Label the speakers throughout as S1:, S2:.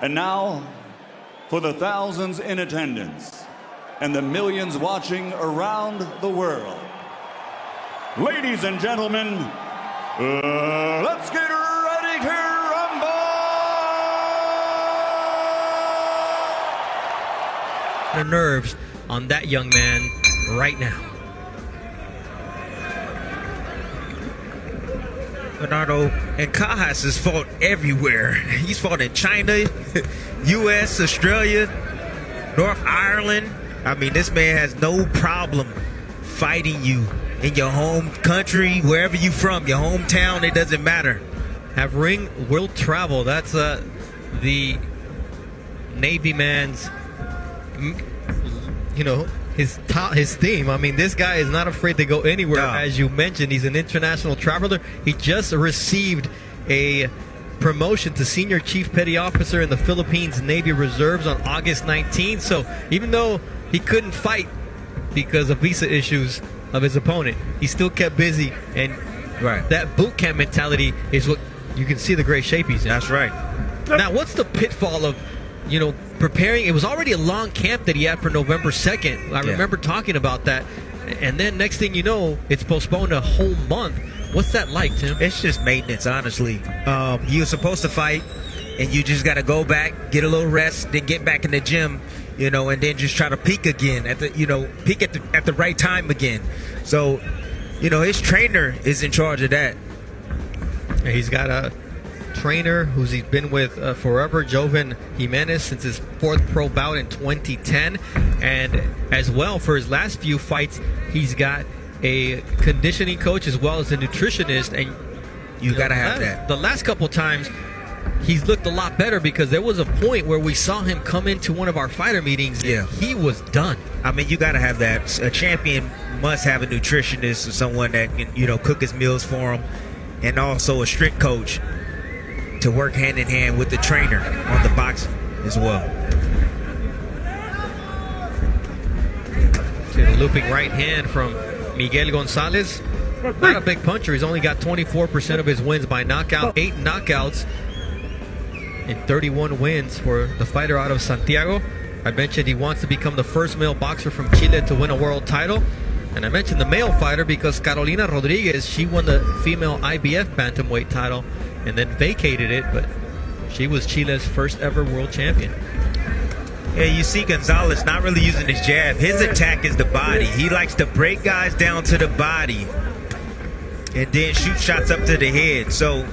S1: And now, for the thousands in attendance and the millions watching around the world, ladies and gentlemen, let's get ready to rumble!
S2: The nerves on that young man right now.
S3: Bernardo Ancajas has fought everywhere. He's fought in China, U.S., Australia, North Ireland. I mean, this man has no problem fighting you in your home country, wherever you're from, your hometown, it doesn't matter.
S2: Have ring will travel. That's the Navy man's, his theme. I mean, this guy is not afraid to go anywhere. No. As you mentioned, he's an international traveler. He just received a promotion to Senior Chief Petty Officer in the Philippines Navy Reserves on August 19th. So even though he couldn't fight because of visa issues of his opponent, he still kept busy. And that boot camp mentality is what you can see the great shape he's in.
S3: That's right.
S2: Now, what's the pitfall of, preparing? It was already a long camp that he had for November 2nd. I remember talking about that. And then next thing you know, it's postponed a whole month. What's that like, Tim?
S3: It's just maintenance, honestly. You were supposed to fight, and you just got to go back, get a little rest, then get back in the gym, and then just try to peak again at the right time again. So, his trainer is in charge of that.
S2: He's got a trainer he's been with forever, Jerwin Jimenez, since his fourth pro bout in 2010. And as well, for his last few fights, he's got a conditioning coach as well as a nutritionist. And
S3: you got to have that.
S2: The last couple times, he's looked a lot better, because there was a point where we saw him come into one of our fighter meetings and he was done.
S3: I mean, you got to have that. A champion must have a nutritionist or someone that can, cook his meals for him, and also a strict coach to work hand in hand with the trainer on the boxing as well.
S2: See the looping right hand from Miguel Gonzales. Not a big puncher. He's only got 24% of his wins by knockout. 8 knockouts and 31 wins for the fighter out of Santiago. I mentioned he wants to become the first male boxer from Chile to win a world title. And I mentioned the male fighter because Carolina Rodriguez, she won the female IBF bantamweight title and then vacated it, but she was Chile's first ever world champion.
S3: Yeah, you see Gonzales not really using his jab. His attack is the body. He likes to break guys down to the body and then shoot shots up to the head. So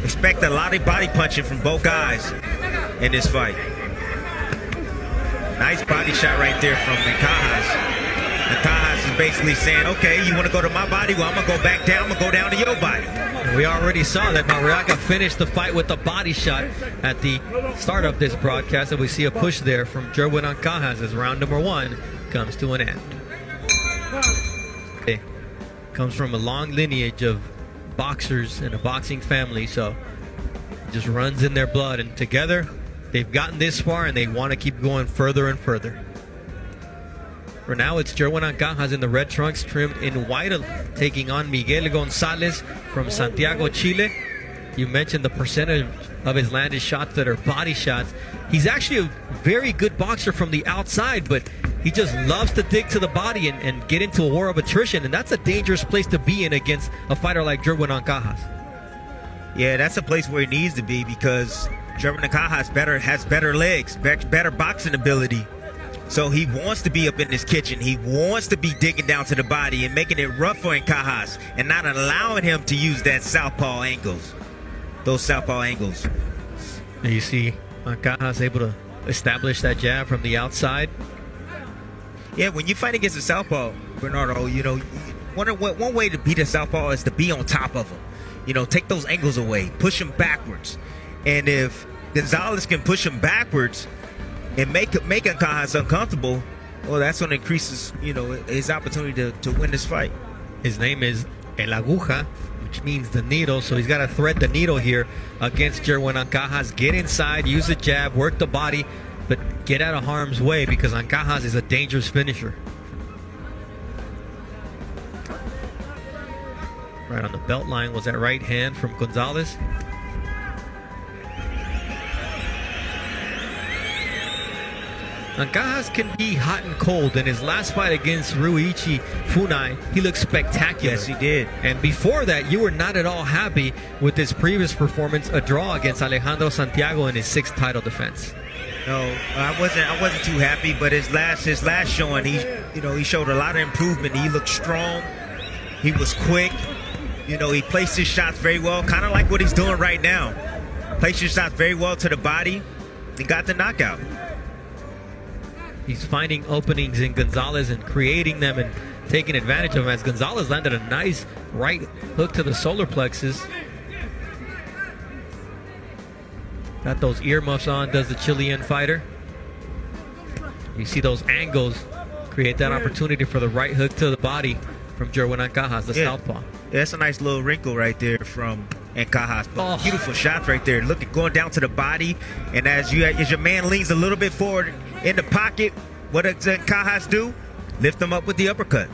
S3: expect a lot of body punching from both guys in this fight. Nice body shot right there from Ancajas. Ancajas is basically saying, okay, you want to go to my body? Well, I'm going to go back down. I'm going to go down to your body.
S2: We already saw that Marriaga finished the fight with the body shot at the start of this broadcast, and we see a push there from Jerwin Ancajas as round number 1 comes to an end. Okay. Comes from a long lineage of boxers and a boxing family, so it just runs in their blood, and together they've gotten this far and they want to keep going further and further. For now, it's Jerwin Ancajas in the red trunks, trimmed in white, taking on Miguel Gonzales from Santiago, Chile. You mentioned the percentage of his landed shots that are body shots. He's actually a very good boxer from the outside, but he just loves to dig to the body and get into a war of attrition, and that's a dangerous place to be in against a fighter like Jerwin Ancajas.
S3: Yeah, that's a place where he needs to be, because Jerwin Ancajas has better legs, better boxing ability. So he wants to be up in this kitchen. He wants to be digging down to the body and making it rough for Ancajas and not allowing him to use that southpaw angles, those southpaw angles.
S2: And you see Ancajas able to establish that jab from the outside.
S3: Yeah, when you fight against a southpaw, Bernardo, one way to beat a southpaw is to be on top of him. Take those angles away, push him backwards. And if Gonzales can push him backwards and make Ancajas uncomfortable, well, that's when it increases, his opportunity to win this fight.
S2: His name is El Aguja, which means the needle, so he's got to thread the needle here against Jerwin Ancajas. Get inside, use the jab, work the body, but get out of harm's way, because Ancajas is a dangerous finisher. Right on the belt line was that right hand from Gonzales. Ancajas can be hot and cold. In his last fight against Ruichi Funai, he looked spectacular.
S3: Yes, he did.
S2: And before that, you were not at all happy with his previous performance, a draw against Alejandro Santiago in his 6th title defense.
S3: No, I wasn't too happy, but his last showing, he showed a lot of improvement. He looked strong. He was quick. He placed his shots very well, kind of like what he's doing right now. Placed his shots very well to the body and got the knockout.
S2: He's finding openings in Gonzales and creating them and taking advantage of them, as Gonzales landed a nice right hook to the solar plexus. Got those earmuffs on, does the Chilean fighter. You see those angles create that opportunity for the right hook to the body from Jerwin Ancajas, the southpaw.
S3: Yeah, that's a nice little wrinkle right there from Ancajas.
S2: Oh.
S3: Beautiful shots right there. Looking, going down to the body, and as your man leans a little bit forward in the pocket, what does Ancajas do? Lift him up with the uppercut.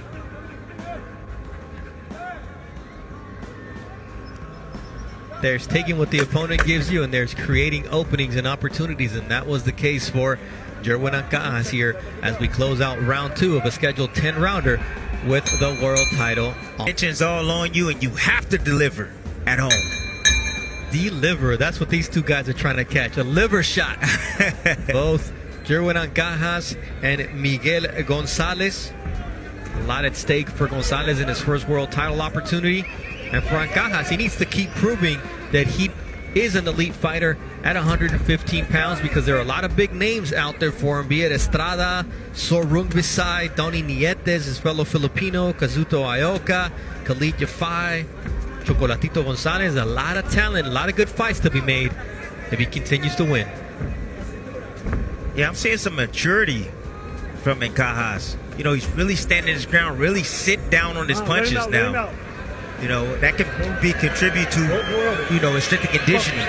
S2: There's taking what the opponent gives you, and there's creating openings and opportunities, and that was the case for Jerwin Ancajas here as we close out round 2 of a scheduled 10-rounder with the world title.
S3: Attention's all on you, and you have to deliver at home.
S2: Deliver. That's what these two guys are trying to catch. A liver shot. Both Jerwin Ancajas and Miguel Gonzales. A lot at stake for Gonzales in his first world title opportunity. And for Ancajas, he needs to keep proving that he is an elite fighter at 115 pounds, because there are a lot of big names out there for him, be it Estrada, Sorung Visay, Donny Nietes, his fellow Filipino, Kazuto Ioka, Khalid Yafai, Chocolatito Gonzalez. A lot of talent, a lot of good fights to be made if he continues to win.
S3: Yeah, I'm seeing some maturity from Ancajas. He's really standing his ground, really sit down on his punches now. That could be contribute to, his strength and conditioning.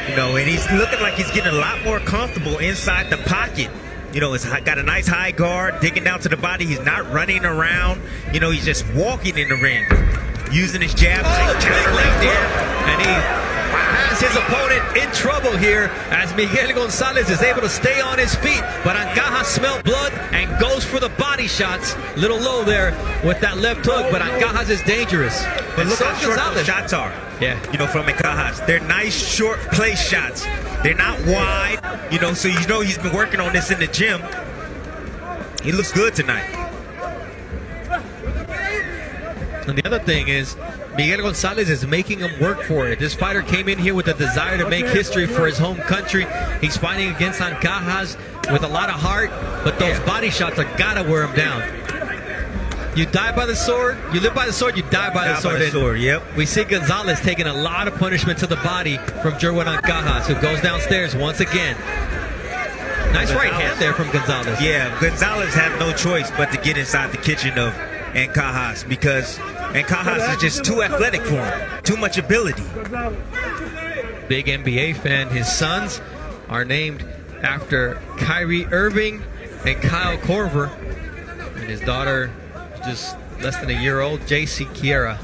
S3: And he's looking like he's getting a lot more comfortable inside the pocket. He's got a nice high guard, digging down to the body. He's not running around. He's just walking in the ring, using his jab.
S2: Left there, and he has his opponent in trouble here as Miguel Gonzales is able to stay on his feet, but Ancajas smelled blood and goes for the body shots. Little low there with that left hook, but Ancajas is dangerous.
S3: But look how short those shots are.
S2: Yeah.
S3: From Ancajas. They're nice short place shots. They're not wide, so he's been working on this in the gym. He looks good tonight.
S2: And the other thing is, Miguel Gonzales is making him work for it. This fighter came in here with a desire to make history for his home country. He's fighting against Ancajas with a lot of heart, but those body shots are gotta wear him down. You die by the sword, you live by the sword, you die by the sword.
S3: Yep.
S2: We see Gonzales taking a lot of punishment to the body from Jerwin Ancajas, who goes downstairs once again. Nice right hand there from Gonzales.
S3: Yeah, Gonzales had no choice but to get inside the kitchen of Ancajas, because Ancajas is just too athletic for him. Too much ability.
S2: Big NBA fan. His sons are named after Kyrie Irving and Kyle Korver. And his daughter, just less than a year old, JC Kiera.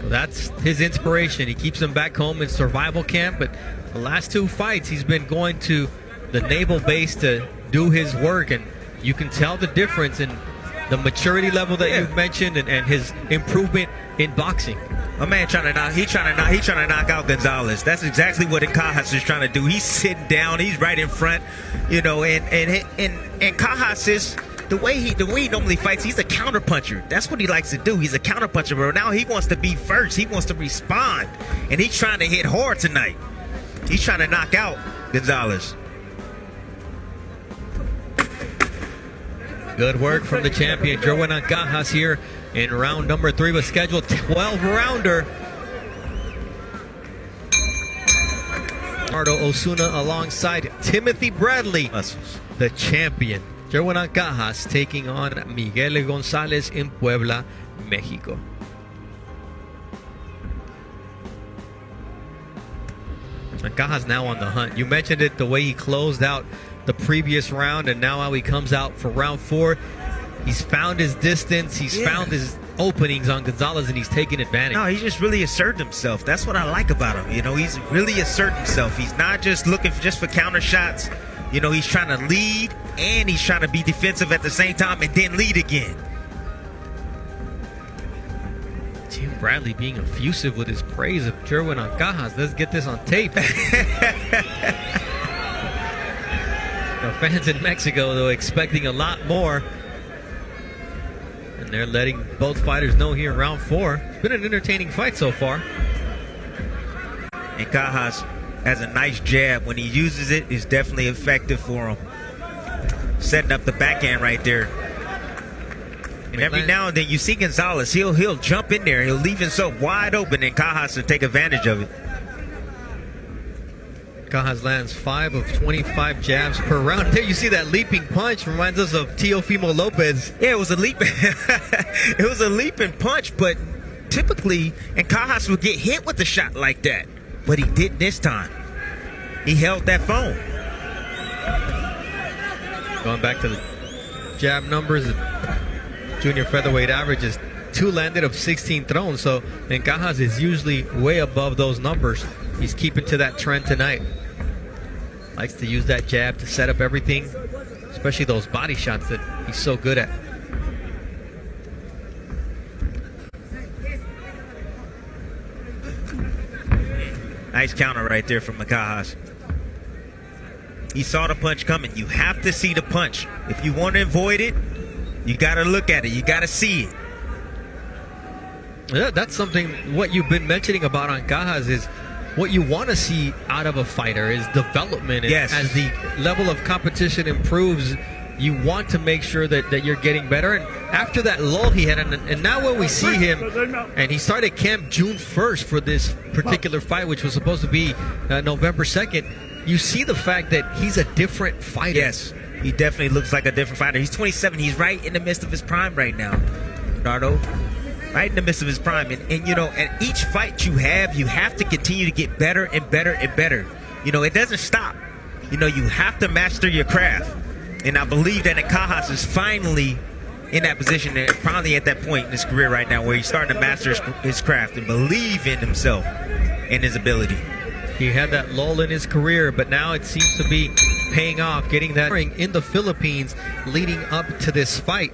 S2: So that's his inspiration. He keeps him back home in survival camp, but the last 2 fights he's been going to the naval base to do his work, and you can tell the difference in the maturity level that you've mentioned and his improvement in boxing.
S3: My man trying to knock out Gonzales. That's exactly what Ancajas is trying to do. He's sitting down, he's right in front, and Ancajas is the way he normally fights. He's a counter puncher. That's what he likes to do. He's a counter puncher, but now he wants to be first. He wants to respond, and he's trying to hit hard tonight. He's trying to knock out Gonzales.
S2: Good work from the champion, Jerwin Ancajas, here in round number 3 of a scheduled 12-rounder. Ardo Osuna alongside Timothy Bradley, the champion. Jerwin Ancajas taking on Miguel Gonzales in Puebla, Mexico. Ancajas now on the hunt. You mentioned it, the way he closed out the previous round, and now how he comes out for round 4. He's found his distance. He's found his openings on Gonzales, and he's taking advantage.
S3: No, he's just really asserting himself. That's what I like about him. He's really asserting himself. He's not just looking for counter shots. You know, he's trying to lead and he's trying to be defensive at the same time and then lead again.
S2: Tim Bradley being effusive with his praise of Jerwin Ancajas. Let's get this on tape. The fans in Mexico, though, expecting a lot more. And they're letting both fighters know here in round 4. It's been an entertaining fight so far.
S3: Ancajas has a nice jab. When he uses it, it's definitely effective for him. Setting up the backhand right there. And every now and then you see Gonzales, he'll jump in there, he'll leave himself wide open, and Cajas will take advantage of it.
S2: Cajas lands 5 of 25 jabs per round. There you see that leaping punch, reminds us of Teofimo Lopez.
S3: Yeah, it was a leap. It was a leaping punch, but typically Ancajas would get hit with a shot like that, but he didn't this time. He held that phone.
S2: Going back to the jab numbers, junior featherweight average is 2 landed of 16 thrown, so Ancajas is usually way above those numbers. He's keeping to that trend tonight. Likes to use that jab to set up everything, especially those body shots that he's so good at.
S3: Nice counter right there from Ancajas. He saw the punch coming. You have to see the punch. If you want to avoid it, you got to look at it. You got to see it.
S2: Yeah, that's something, what you've been mentioning about Ancajas is what you want to see out of a fighter is development. And
S3: yes.
S2: As the level of competition improves, you want to make sure that you're getting better. And after that lull he had, and now when we see him, and he started camp June 1st for this particular fight, which was supposed to be November 2nd, you see the fact that he's a different fighter.
S3: Yes, he definitely looks like a different fighter. He's 27. He's right in the midst of his prime right now, Bernardo. Right in the midst of his prime. And you know, at each fight you have to continue to get better and better and better. You know, it doesn't stop. You know, you have to master your craft. And I believe that Ancajas is finally in that position, and probably at that point in his career right now where he's starting to master his craft and believe in himself and his ability.
S2: He had that lull in his career, but now it seems to be paying off, getting that ring in the Philippines leading up to this fight.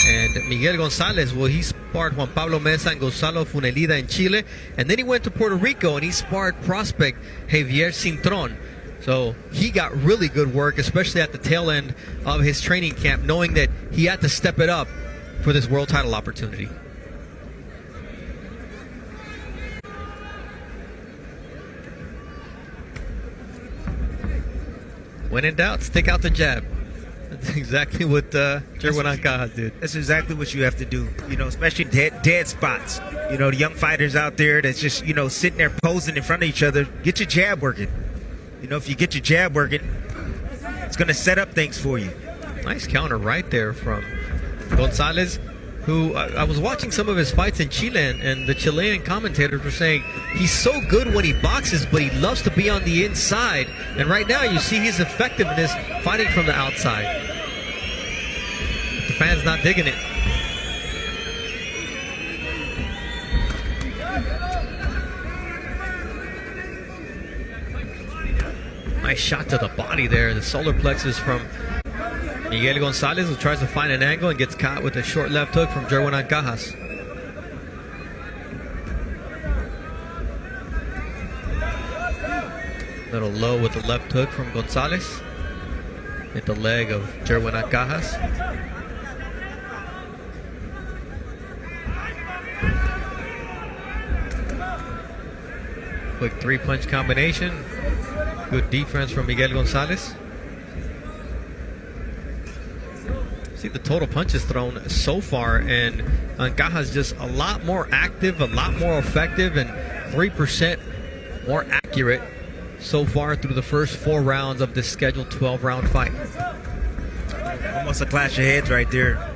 S2: And Miguel Gonzales, well, he sparred Juan Pablo Mesa and Gonzalo Funelida in Chile, and then he went to Puerto Rico and he sparred prospect Javier Cintron. So he got really good work, especially at the tail end of his training camp, knowing that he had to step it up for this world title opportunity. When in doubt, stick out the jab. That's exactly what Jerwin Ancajas did.
S3: That's exactly what you have to do, you know, especially dead spots. You know, the young fighters out there that's just, you know, sitting there posing in front of each other, get your jab working. You know, if you get your jab working, it's going to set up things for you.
S2: Nice counter right there from Gonzales, who I was watching some of his fights in Chile, and the Chilean commentators were saying he's so good when he boxes, but he loves to be on the inside. And right now you see his effectiveness fighting from the outside. But the fans not digging it. Nice shot to the body there, the solar plexus from Miguel Gonzales, who tries to find an angle and gets caught with a short left hook from Jerwin Ancajas. Little low with the left hook from Gonzales. Hit the leg of Jerwin Ancajas. Quick 3-punch combination. Good defense from Miguel Gonzales. See the total punches thrown so far, and Ancajas just a lot more active, a lot more effective, and 3% more accurate so far through the first 4 rounds of this scheduled 12-round fight.
S3: Almost a clash of heads right there.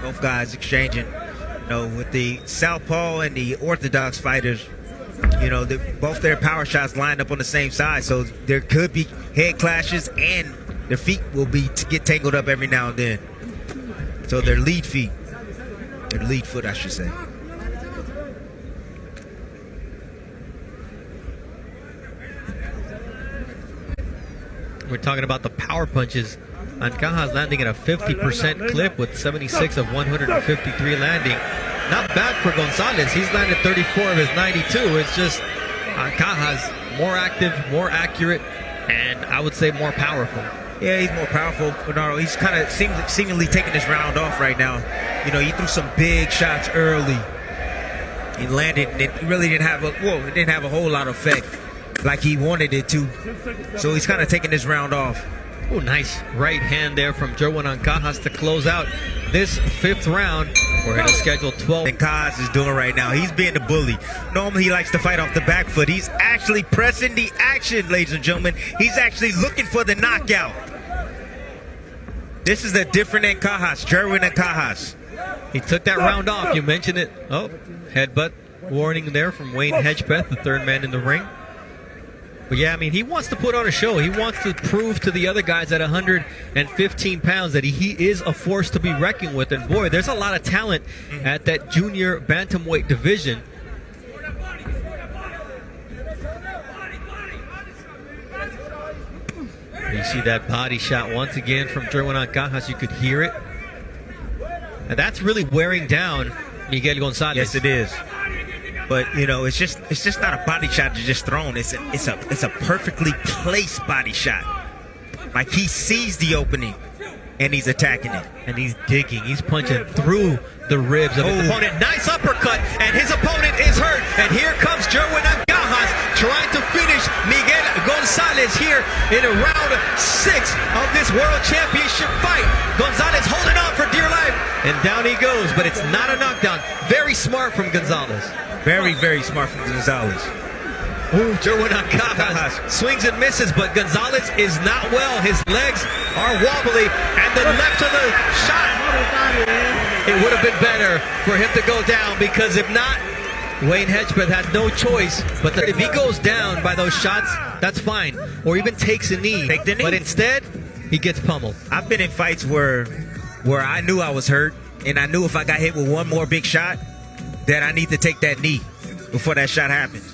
S3: Both guys exchanging. You know, with the southpaw and the orthodox fighters, you know, both their power shots lined up on the same side, so there could be head clashes, and their feet will get tangled up every now and then. So their lead foot, I should say.
S2: We're talking about the power punches. Ancajas landing at a 50% clip with 76 of 153 landing. Not bad for Gonzales. He's landed 34 of his 92. It's just Ancajas more active, more accurate, and I would say more powerful.
S3: Yeah, he's more powerful, Bernardo. He's kind of seemingly taking this round off right now. You know, he threw some big shots early. He landed, and it really didn't have a whole lot of effect like he wanted it to. So he's kind of taking this round off.
S2: Oh, nice right hand there from Jerwin Ancajas to close out this 5th round. We're going to schedule 12.
S3: Ancajas is doing right now. He's being the bully. Normally he likes to fight off the back foot. He's actually pressing the action, ladies and gentlemen. He's actually looking for the knockout. This is a different Ancajas, Jerwin Ancajas.
S2: He took that round off. You mentioned it. Oh, headbutt warning there from Wayne Hedgepeth, the 3rd man in the ring. But yeah, I mean, he wants to put on a show. He wants to prove to the other guys at 115 pounds that he is a force to be reckoned with. And boy, there's a lot of talent at that junior bantamweight division. You see that body shot once again from Jerwin Ancajas. You could hear it. And that's really wearing down Miguel Gonzales.
S3: Yes, it is. But you know, it's just not a body shot that's just thrown. It's a perfectly placed body shot. Like he sees the opening and he's attacking it.
S2: And he's digging. He's punching through the ribs of his opponent. Nice uppercut, and his opponent is hurt. And here comes Jerwin Ancajas trying to finish Miguel Gonzales here in round 6 of this World Championship fight. Gonzales holding on for dear life, and down he goes. But it's not a knockdown. Very smart from Gonzales.
S3: Very, very smart from Gonzales.
S2: Ooh, Jerwin Ancajas swings and misses, but Gonzales is not well. His legs are wobbly, and the left of the shot, it would have been better for him to go down, because if not, Wayne Hedgepeth has no choice. But if he goes down by those shots, that's fine. Or even takes a knee.
S3: Take the knee.
S2: But instead, he gets pummeled.
S3: I've been in fights where I knew I was hurt, and I knew if I got hit with one more big shot, that I need to take that knee before that shot happens.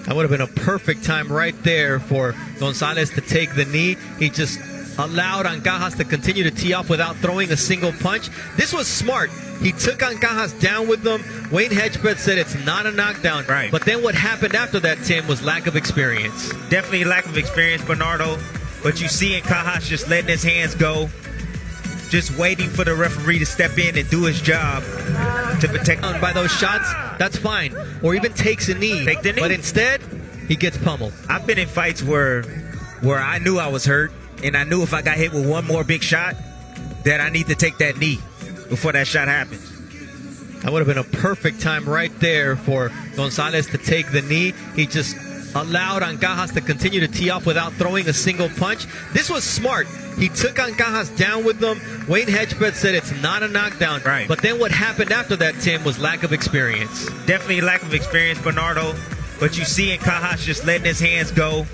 S2: That would have been a perfect time right there for Gonzales to take the knee. He just allowed Ancajas to continue to tee off without throwing a single punch. This was smart. He took Ancajas down with them. Wayne Hedgepeth said it's not a knockdown.
S3: Right.
S2: But then what happened after that, Tim, was lack of experience.
S3: Definitely lack of experience, Bernardo. But you see Ancajas just letting his hands go, just waiting for the referee to step in and do his job to protect.
S2: By those shots, that's fine. Or even takes a knee.
S3: Take the knee.
S2: But instead, he gets pummeled.
S3: I've been in fights where I knew I was hurt, and I knew if I got hit with one more big shot, that I need to take that knee before that shot happens.
S2: That would have been a perfect time right there for Gonzales to take the knee. He just allowed Ancajas to continue to tee off without throwing a single punch. This was smart. He took Ancajas down with them. Wayne Hedgepeth said it's not a knockdown.
S3: Right.
S2: But then what happened after that, Tim, was lack of experience.
S3: Definitely lack of experience, Bernardo. But you see Ancajas just letting his hands go,